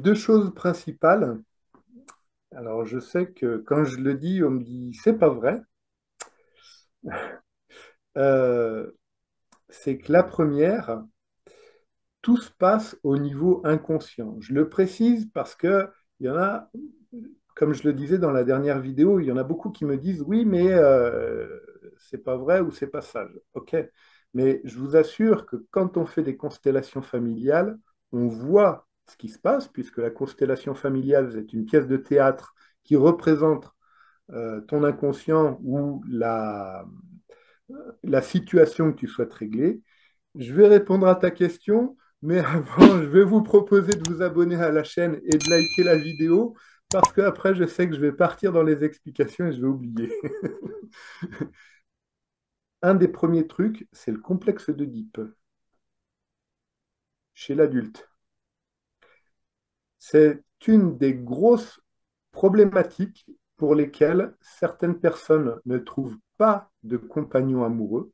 deux choses principales. Alors, je sais que quand je le dis, on me dit c'est pas vrai. Euh, c'est que la première, tout se passe au niveau inconscient. Je le précise parce que il y en a, comme je le disais dans la dernière vidéo, il y en a beaucoup qui me disent oui, mais c'est pas vrai ou c'est pas sage. Ok, mais je vous assure que quand on fait des constellations familiales, on voit ce qui se passe, puisque la constellation familiale, c'est une pièce de théâtre qui représente ton inconscient ou la situation que tu souhaites régler. Je vais répondre à ta question, mais avant, je vais vous proposer de vous abonner à la chaîne et de liker la vidéo, parce qu'après, je sais que je vais partir dans les explications et je vais oublier. Un des premiers trucs, c'est le complexe d'Oedipe chez l'adulte. C'est une des grosses problématiques pour lesquelles certaines personnes ne trouvent pas de compagnon amoureux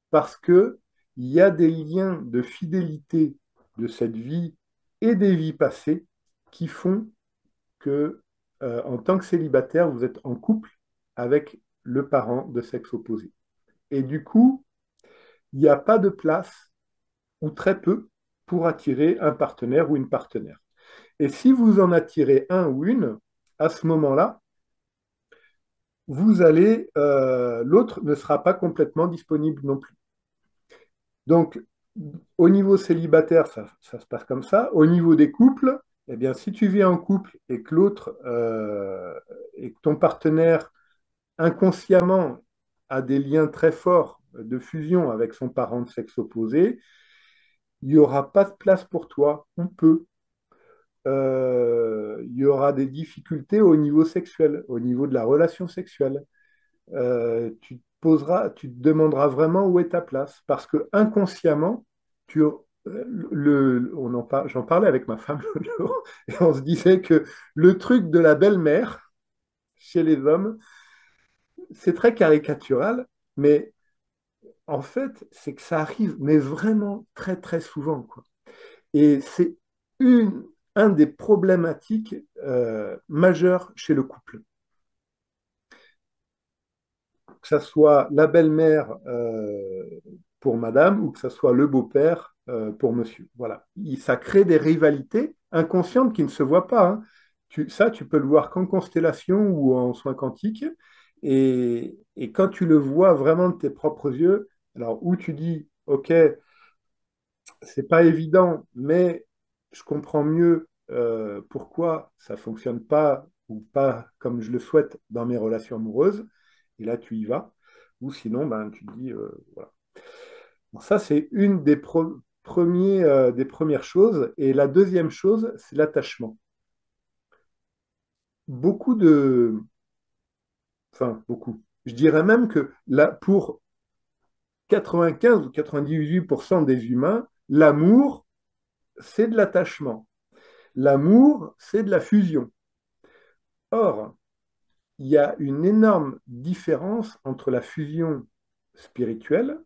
parce que il y a des liens de fidélité de cette vie et des vies passées qui font que, en tant que célibataire, vous êtes en couple avec le parent de sexe opposé. Et du coup, il n'y a pas de place, ou très peu, pour attirer un partenaire ou une partenaire. Et si vous en attirez un ou une, à ce moment-là, l'autre ne sera pas complètement disponible non plus. Donc, au niveau célibataire, ça se passe comme ça. Au niveau des couples, eh bien, si tu vis en couple et que et que ton partenaire inconsciemment a des liens très forts de fusion avec son parent de sexe opposé, il n'y aura pas de place pour toi, ou peu. Il y aura des difficultés au niveau sexuel, au niveau de la relation sexuelle. Tu te demanderas vraiment où est ta place, parce que inconsciemment, j'en parlais avec ma femme l'autre jour, et on se disait que le truc de la belle-mère chez les hommes, c'est très caricatural, mais en fait, c'est que ça arrive, mais vraiment très très souvent, quoi. Et c'est une, un des problématiques majeures chez le couple. Que ça soit la belle-mère pour madame ou que ça soit le beau-père pour monsieur. Voilà. Ça crée des rivalités inconscientes qui ne se voient pas, hein. Tu peux le voir qu'en constellation ou en soins quantiques. Et quand tu le vois vraiment de tes propres yeux, alors où tu dis, OK, c'est pas évident, mais je comprends mieux pourquoi ça fonctionne pas ou pas comme je le souhaite dans mes relations amoureuses. Et là, tu y vas. Ou sinon, ben, tu te dis, voilà. Bon, ça, c'est une des premières choses. Et la deuxième chose, c'est l'attachement. Beaucoup de... Enfin, beaucoup. Je dirais même que là, pour 95 ou 98% des humains, l'amour, c'est de l'attachement. L'amour, c'est de la fusion. Or, il y a une énorme différence entre la fusion spirituelle,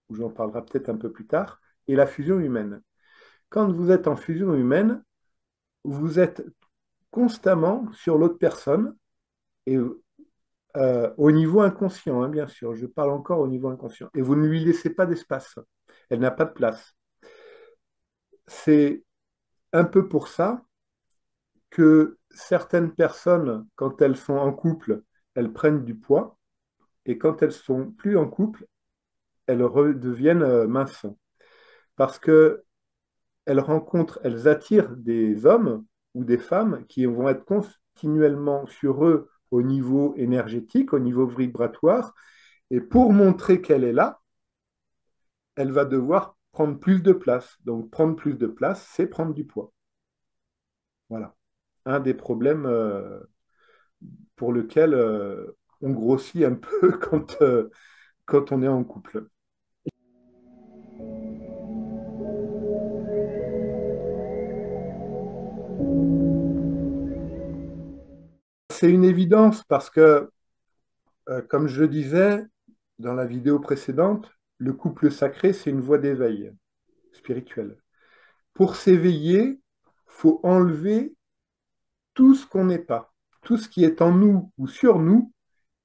où j'en parlerai peut-être un peu plus tard, et la fusion humaine. Quand vous êtes en fusion humaine, vous êtes constamment sur l'autre personne et au niveau inconscient, hein, bien sûr, je parle encore au niveau inconscient, et vous ne lui laissez pas d'espace, elle n'a pas de place. C'est un peu pour ça que certaines personnes, quand elles sont en couple, elles prennent du poids, et quand elles sont plus en couple, elles redeviennent minces. Parce que elles attirent des hommes ou des femmes qui vont être continuellement sur eux au niveau énergétique, au niveau vibratoire, et pour montrer qu'elle est là, elle va devoir prendre plus de place. Donc prendre plus de place, c'est prendre du poids. Voilà. Un des problèmes pour lequel on grossit un peu quand on est en couple. C'est une évidence parce que, comme je le disais dans la vidéo précédente, le couple sacré, c'est une voie d'éveil spirituel. pour s'éveiller, faut enlever tout ce qu'on n'est pas, tout ce qui est en nous ou sur nous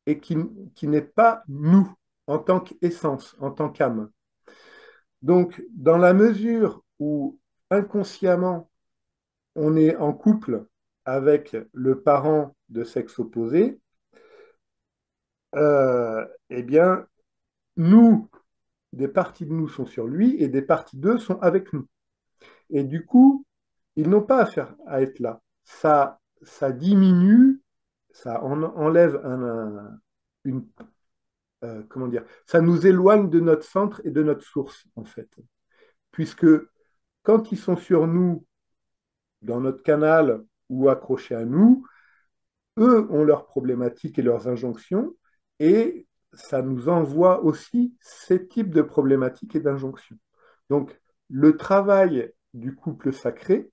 et qui n'est pas nous en tant qu'essence, en tant qu'âme. Donc, dans la mesure où inconsciemment on est en couple avec le parent de sexe opposé, eh bien, nous, des parties de nous sont sur lui et des parties d'eux sont avec nous. Et du coup, ils n'ont pas à être là. Ça diminue, ça enlève une, comment dire, ça nous éloigne de notre centre et de notre source, en fait. Puisque quand ils sont sur nous, dans notre canal ou accrochés à nous, eux ont leurs problématiques et leurs injonctions, et ça nous envoie aussi ces types de problématiques et d'injonctions. Donc, le travail du couple sacré,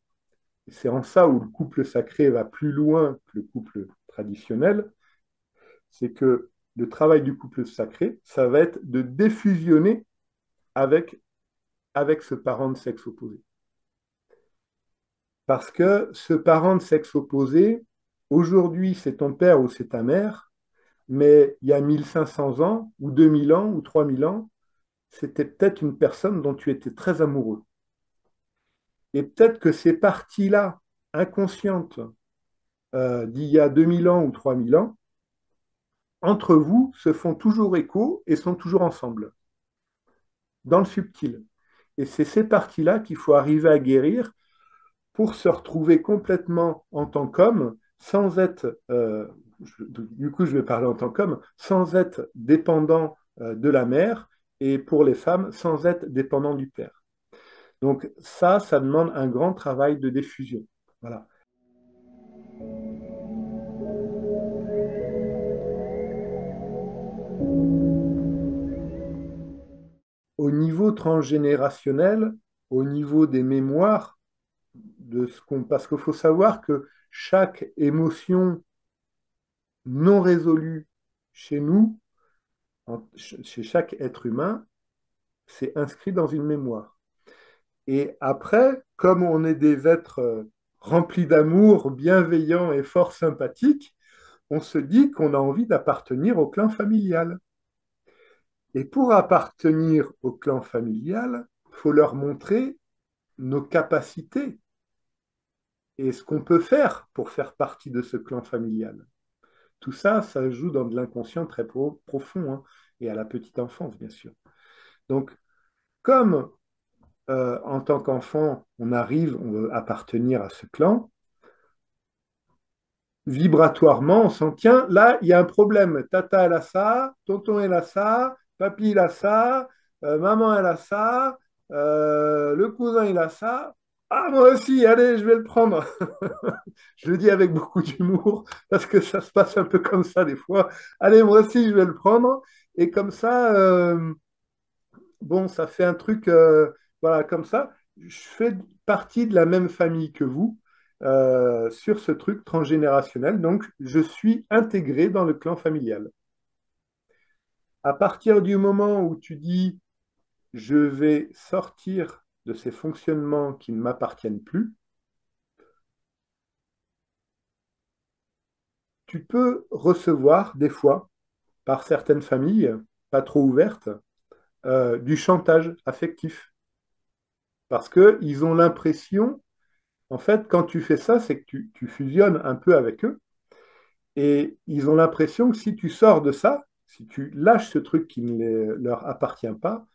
c'est en ça où le couple sacré va plus loin que le couple traditionnel, c'est que le travail du couple sacré, ça va être de défusionner avec, avec ce parent de sexe opposé. Parce que ce parent de sexe opposé, aujourd'hui, c'est ton père ou c'est ta mère, mais il y a 1500 ans, ou 2000 ans, ou 3000 ans, c'était peut-être une personne dont tu étais très amoureux. Et peut-être que ces parties-là, inconscientes, d'il y a 2000 ans ou 3000 ans, entre vous, se font toujours écho et sont toujours ensemble, dans le subtil. Et c'est ces parties-là qu'il faut arriver à guérir pour se retrouver complètement en tant qu'homme, sans être, du coup je vais parler en tant qu'homme, sans être dépendant de la mère, et pour les femmes, sans être dépendant du père. Donc ça demande un grand travail de diffusion. Voilà. Au niveau transgénérationnel, au niveau des mémoires, parce qu'il faut savoir que chaque émotion non résolue chez nous, chez chaque être humain, c'est inscrit dans une mémoire. Et après, comme on est des êtres remplis d'amour, bienveillants et fort sympathiques, on se dit qu'on a envie d'appartenir au clan familial. Et pour appartenir au clan familial, il faut leur montrer nos capacités et ce qu'on peut faire pour faire partie de ce clan familial. Tout ça, ça joue dans de l'inconscient très profond, hein, et à la petite enfance, bien sûr. Donc, comme en tant qu'enfant, on veut appartenir à ce clan, vibratoirement, on sent, tiens, là, il y a un problème. Tata, elle a ça, tonton, elle a ça, papy, il a ça, maman, elle a ça, le cousin, il a ça. Ah, moi aussi, allez, je vais le prendre. Je le dis avec beaucoup d'humour, parce que ça se passe un peu comme ça des fois. Allez, moi aussi, je vais le prendre. Et comme ça, bon, ça fait un truc, voilà, comme ça. Je fais partie de la même famille que vous sur ce truc transgénérationnel. Donc, je suis intégré dans le clan familial. À partir du moment où tu dis, je vais sortir de ces fonctionnements qui ne m'appartiennent plus, tu peux recevoir des fois, par certaines familles, pas trop ouvertes, du chantage affectif. Parce qu'ils ont l'impression, en fait, quand tu fais ça, c'est que tu fusionnes un peu avec eux. Et ils ont l'impression que si tu sors de ça, si tu lâches ce truc qui ne leur appartient pas,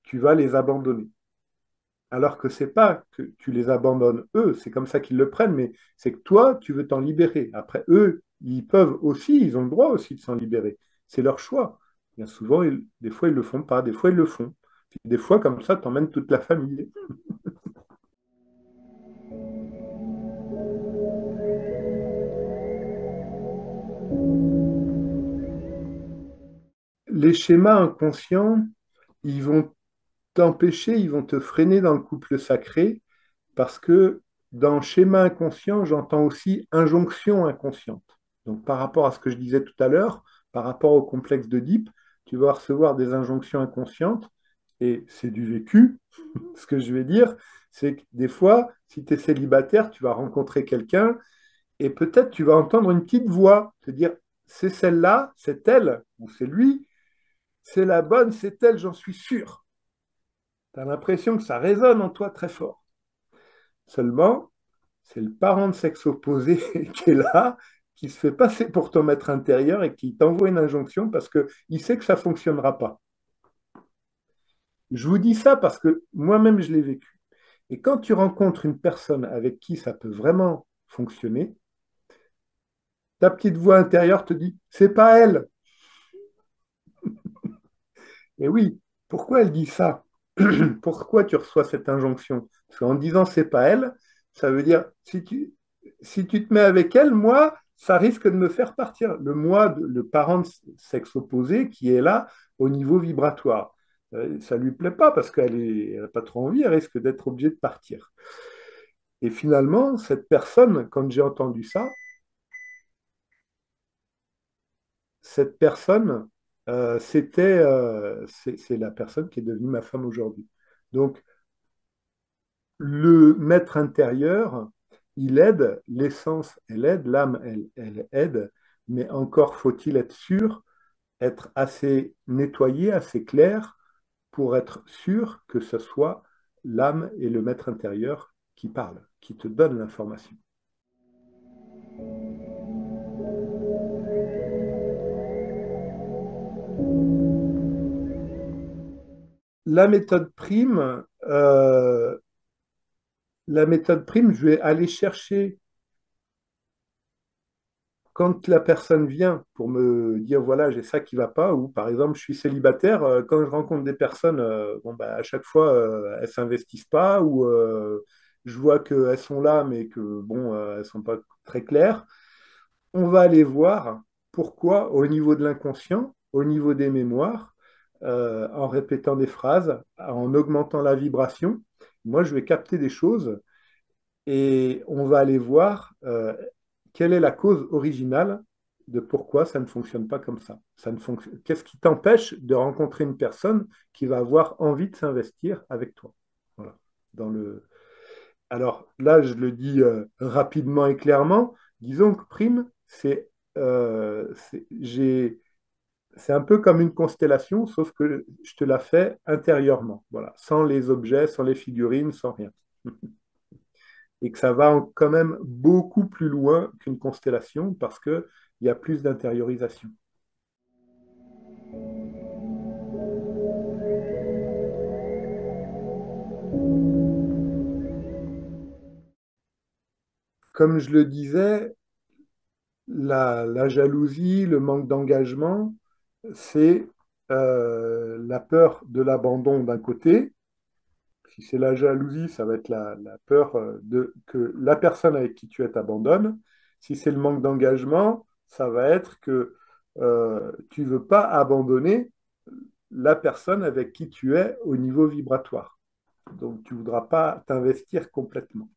tu vas les abandonner. Alors que c'est pas que tu les abandonnes eux, c'est comme ça qu'ils le prennent, mais c'est que toi, tu veux t'en libérer. Après, eux, ils peuvent aussi, ils ont le droit aussi de s'en libérer. C'est leur choix. Bien souvent, des fois, ils le font pas, des fois, ils le font. Puis des fois, comme ça, tu emmènes toute la famille. Les schémas inconscients, ils vont t'empêcher, ils vont te freiner dans le couple sacré parce que dans schéma inconscient, j'entends aussi injonction inconsciente. Donc par rapport à ce que je disais tout à l'heure, par rapport au complexe d'Oedipe, tu vas recevoir des injonctions inconscientes et c'est du vécu. Ce que je vais dire, C'est que des fois, si tu es célibataire, tu vas rencontrer quelqu'un et peut-être tu vas entendre une petite voix te dire, c'est celle-là, c'est elle, ou c'est lui, c'est la bonne, c'est elle, j'en suis sûr. Tu as l'impression que ça résonne en toi très fort. Seulement, c'est le parent de sexe opposé qui est là, qui se fait passer pour ton maître intérieur et qui t'envoie une injonction parce qu'il sait que ça ne fonctionnera pas. Je vous dis ça parce que moi-même, je l'ai vécu. Et quand tu rencontres une personne avec qui ça peut vraiment fonctionner, ta petite voix intérieure te dit, c'est pas elle. Et oui, pourquoi elle dit ça? Pourquoi tu reçois cette injonction? Parce qu'en disant c'est pas elle, ça veut dire si tu te mets avec elle, moi, ça risque de me faire partir. Le moi, le parent de sexe opposé qui est là au niveau vibratoire. Ça lui plaît pas parce qu'elle n'a pas trop envie, elle risque d'être obligée de partir. Et finalement, cette personne, quand j'ai entendu ça, cette personne, c'est la personne qui est devenue ma femme aujourd'hui. Donc, le maître intérieur, il aide, l'essence, elle aide, l'âme, elle aide, mais encore faut-il être sûr, être assez nettoyé, assez clair pour être sûr que ce soit l'âme et le maître intérieur qui parlent, qui te donnent l'information. La méthode prime, je vais aller chercher quand la personne vient pour me dire, voilà, j'ai ça qui va pas, ou par exemple, je suis célibataire, quand je rencontre des personnes, bon, bah, à chaque fois, elles s'investissent pas, ou je vois qu'elles sont là, mais que bon, elles sont pas très claires, on va aller voir pourquoi, au niveau de l'inconscient, au niveau des mémoires, en répétant des phrases, en augmentant la vibration, moi, je vais capter des choses et on va aller voir quelle est la cause originale de pourquoi ça ne fonctionne pas comme ça. Qu'est-ce qui t'empêche de rencontrer une personne qui va avoir envie de s'investir avec toi? Voilà. Dans le... Alors là, je le dis rapidement et clairement. Disons que prime, c'est un peu comme une constellation, sauf que je te la fais intérieurement, voilà, sans les objets, sans les figurines, sans rien. Et que ça va quand même beaucoup plus loin qu'une constellation parce qu'il y a plus d'intériorisation. Comme je le disais, la jalousie, le manque d'engagement, c'est la peur de l'abandon d'un côté. Si c'est la jalousie, ça va être la peur que la personne avec qui tu es t'abandonne. Si c'est le manque d'engagement, ça va être que tu ne veux pas abandonner la personne avec qui tu es au niveau vibratoire. Donc, tu ne voudras pas t'investir complètement.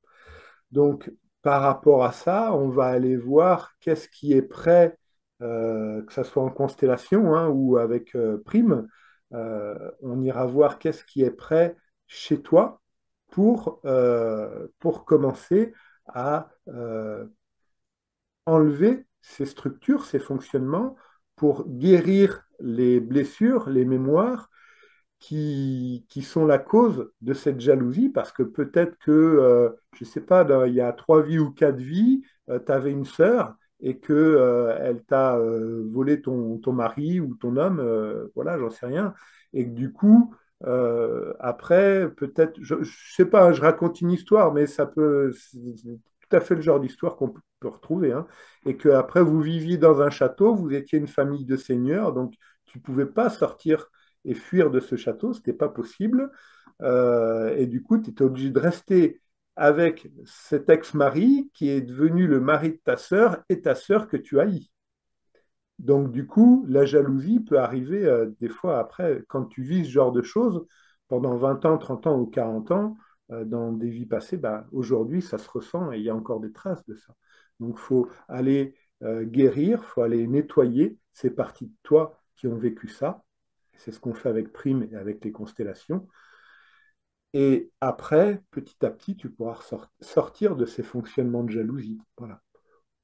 Donc, par rapport à ça, on va aller voir qu'est-ce qui est prêt, que ce soit en constellation hein, ou avec prime. On ira voir qu'est-ce qui est prêt chez toi pour commencer à enlever ces structures, ces fonctionnements, pour guérir les blessures, les mémoires qui sont la cause de cette jalousie, parce que peut-être que, je ne sais pas, il y a 3 vies ou 4 vies, tu avais une sœur et que elle t'a volé ton mari ou ton homme, voilà, j'en sais rien, et que du coup, après, peut-être, je ne sais pas, hein, je raconte une histoire, mais c'est tout à fait le genre d'histoire qu'on peut retrouver, hein, et que après vous viviez dans un château, vous étiez une famille de seigneurs, donc tu ne pouvais pas sortir et fuir de ce château, ce n'était pas possible. Et du coup, tu étais obligé de rester avec cet ex-mari qui est devenu le mari de ta sœur et ta sœur que tu haïs. Donc, du coup, la jalousie peut arriver des fois après, quand tu vis ce genre de choses pendant 20 ans, 30 ans ou 40 ans, dans des vies passées, bah, aujourd'hui, ça se ressent et il y a encore des traces de ça. Donc, il faut aller guérir, il faut aller nettoyer ces parties de toi qui ont vécu ça. C'est ce qu'on fait avec Prime et avec les constellations. Et après, petit à petit, tu pourras sortir de ces fonctionnements de jalousie. Voilà.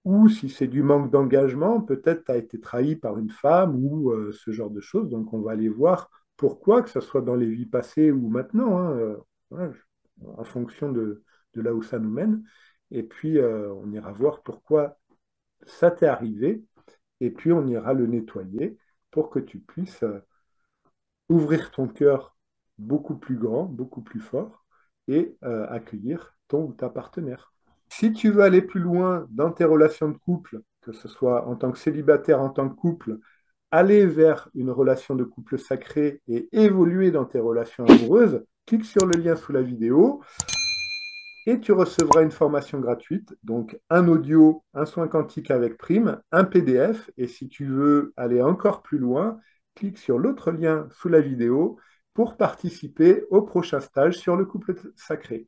Ou si c'est du manque d'engagement, peut-être tu as été trahi par une femme ou ce genre de choses. Donc on va aller voir pourquoi, que ce soit dans les vies passées ou maintenant, hein, voilà, en fonction de là où ça nous mène. Et puis on ira voir pourquoi ça t'est arrivé. Et puis on ira le nettoyer pour que tu puisses ouvrir ton cœur beaucoup plus grand, beaucoup plus fort et accueillir ton ou ta partenaire. Si tu veux aller plus loin dans tes relations de couple, que ce soit en tant que célibataire, en tant que couple, aller vers une relation de couple sacrée et évoluer dans tes relations amoureuses, clique sur le lien sous la vidéo et tu recevras une formation gratuite, donc un audio, un soin quantique avec prime, un PDF. Et si tu veux aller encore plus loin, clique sur l'autre lien sous la vidéo pour participer au prochain stage sur le couple sacré.